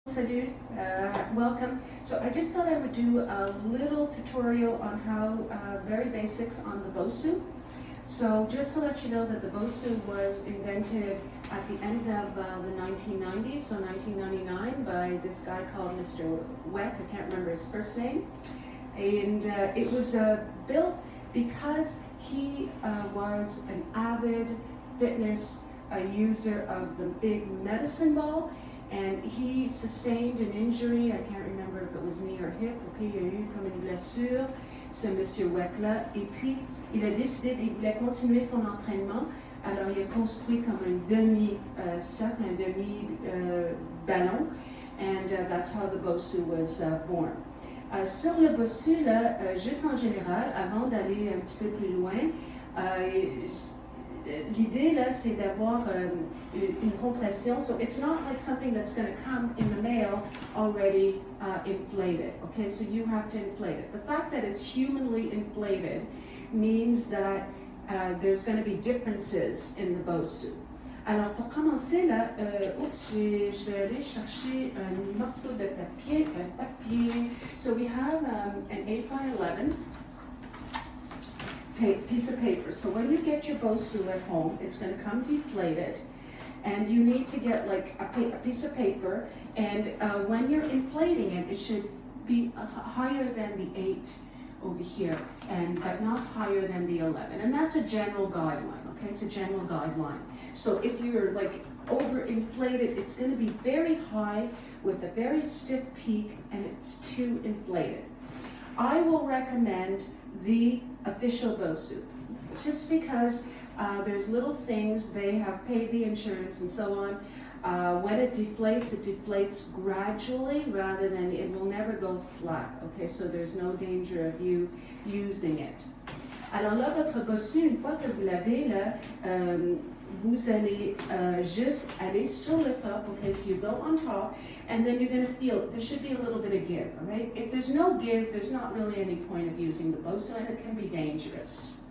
Salut, welcome. So I just thought I would do a little tutorial on how very basics on the Bosu. So just to let you know that the Bosu was invented at the end of the 1990s, so 1999, by this guy called Mr. Weck. I can't remember his first name. And it was built because he was an avid fitness user of the big medicine ball. And he sustained an injury, I can't remember if it was knee or hip, okay, il y a eu comme une blessure, ce monsieur Weck-là, et puis il a décidé qu'il voulait continuer son entraînement, alors il a construit comme un demi-cercle, un demi-ballon, and that's how the Bosu was born. Sur le Bosu, là, juste en général, avant d'aller un petit peu plus loin, l'idée là, c'est d'avoir une compression. So it's not like something that's going to come in the mail already inflated. Okay, so you have to inflate it. The fact that it's humanly inflated means that there's going to be differences in the Bosu. Alors pour commencer là, je vais aller chercher un morceau de papier, un papier. So we have an 8x11. Piece of paper. So when you get your Bosu at home, it's going to come deflated, and you need to get like a piece of paper, and when you're inflating it, it should be higher than the 8 over here, but not higher than the 11. And that's a general guideline, okay? It's a general guideline. So if you're like overinflated, it's going to be very high with a very stiff peak, and it's too inflated. I will recommend the official Bosu, just because there's little things, they have paid the insurance and so on. When it deflates gradually rather than, it will never go flat, okay, so there's no danger of you using it. Alors là, votre Bosu, une fois que vous l'avez là, vous allez juste aller sur le top, okay, so you go on top, and then you're going to feel, there should be a little bit of give, all right? If there's no give, there's not really any point of using the Bosu, and it can be dangerous.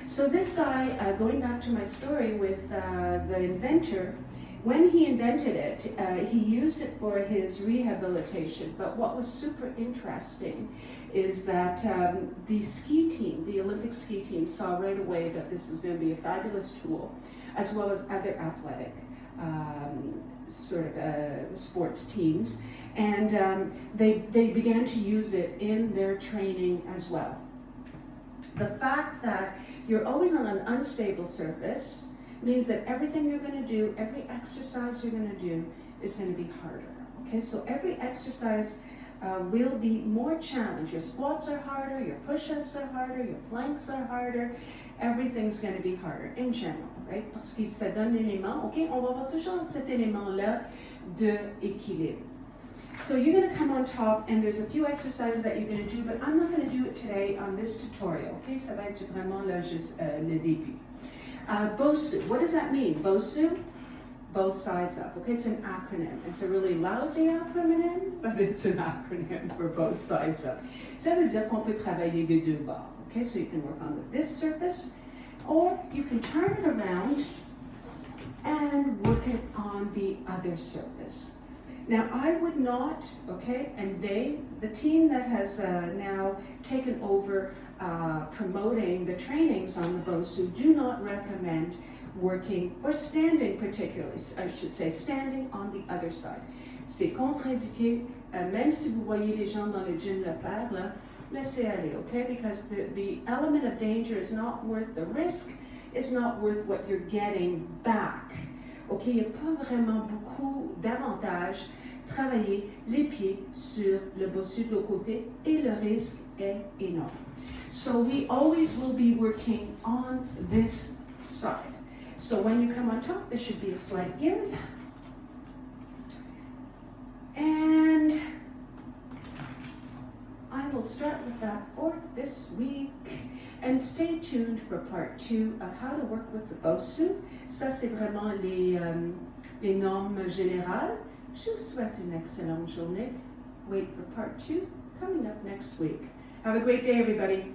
So this guy, going back to my story with the inventor, when he invented it, he used it for his rehabilitation, but what was super interesting is that the ski team, the Olympic ski team, saw right away that this was going to be a fabulous tool, as well as other athletic sports teams, and they began to use it in their training as well. The fact that you're always on an unstable surface means that everything you're going to do, every exercise you're going to do is going to be harder. Okay, so every exercise will be more challenged. Your squats are harder, your push-ups are harder, your planks are harder. Everything's going to be harder in general, right? Parce que ça donne l'élément, ok, on va avoir toujours cet élément-là de équilibre. So you're going to come on top, and there's a few exercises that you're going to do, but I'm not going to do it today on this tutorial, okay? Ça va être vraiment là juste le début. Bosu, what does that mean? Bosu, both sides up, okay? It's an acronym. It's a really lousy acronym, but it's an acronym for both sides up. Ça veut dire qu'on peut travailler des deux bords, okay? So you can work on this surface, or you can turn it around and work it on the other surface. Now, I would not, okay, and the team that has now taken over promoting the trainings on the Bosu, do not recommend working, or standing particularly, I should say, standing on the other side. C'est contre-indiqué, même si vous voyez les gens dans le gym le faire, là, laissez aller, okay? Because the element of danger is not worth the risk, it's not worth what you're getting back. Ok, il n'y a pas vraiment beaucoup d'avantages travailler les pieds sur le Bosu de l'autre côté, et le risque est énorme. So we always will be working on this side. So when you come on top, there should be a slight give. And I will start with that for this week. And stay tuned for part 2 of how to work with the Bosu. Ça, c'est vraiment les normes générales. Je vous souhaite une excellente journée. Wait for part 2 coming up next week. Have a great day, everybody.